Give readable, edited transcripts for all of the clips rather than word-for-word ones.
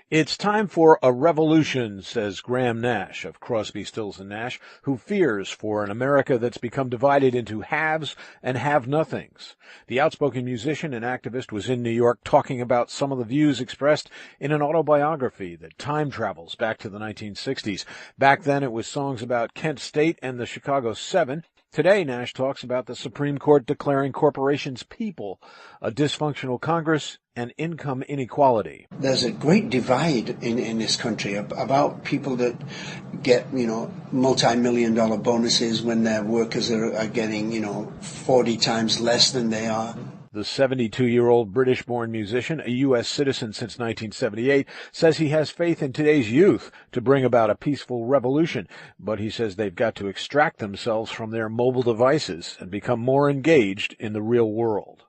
It's time for a revolution, says Graham Nash of Crosby, Stills and Nash, who fears for an America that's become divided into haves and have-nothings. The outspoken musician and activist was in New York talking about some of the views expressed in an autobiography that time travels back to the 1960s. Back then it was songs about Kent State and the Chicago 7. Today, Nash talks about the Supreme Court declaring corporations people, a dysfunctional Congress, and income inequality. There's a great divide in this country about people that get, multi-million-dollar bonuses when their workers are getting, 40 times less than they are. The 72-year-old British-born musician, a U.S. citizen since 1978, says he has faith in today's youth to bring about a peaceful revolution, but he says they've got to extract themselves from their mobile devices and become more engaged in the real world.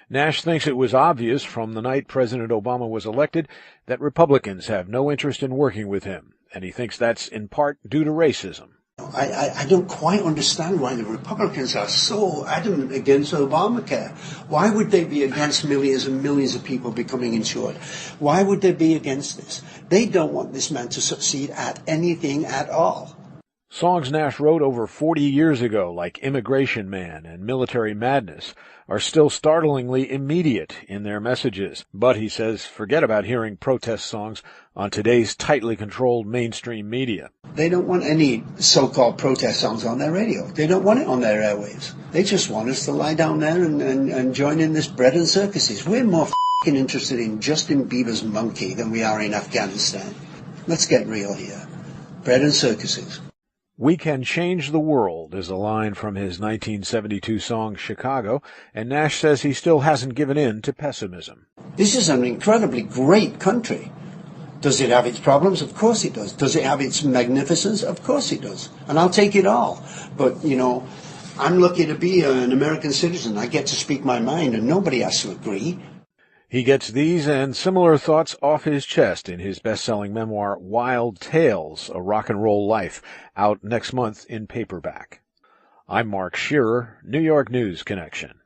Nash thinks it was obvious from the night President Obama was elected that Republicans have no interest in working with him, and he thinks that's in part due to racism. I don't quite understand why the Republicans are so adamant against Obamacare. Why would they be against millions and millions of people becoming insured? Why would they be against this? They don't want this man to succeed at anything at all. Songs Nash wrote over 40 years ago, like Immigration Man and Military Madness, are still startlingly immediate in their messages. But, he says, forget about hearing protest songs on today's tightly controlled mainstream media. They don't want any so-called protest songs on their radio. They don't want it on their airwaves. They just want us to lie down there and join in this bread and circuses. We're more interested in Justin Bieber's Monkey than we are in Afghanistan. Let's get real here. Bread and circuses. We can change the world is a line from his 1972 song Chicago, and Nash says he still hasn't given in to pessimism. This is an incredibly great country. Does it have its problems? Of course it does. Does it have its magnificence? Of course it does. And I'll take it all. But, I'm lucky to be an American citizen. I get to speak my mind, and nobody has to agree. He gets these and similar thoughts off his chest in his best-selling memoir, Wild Tales, A Rock and Roll Life, out next month in paperback. I'm Mark Shearer, New York News Connection.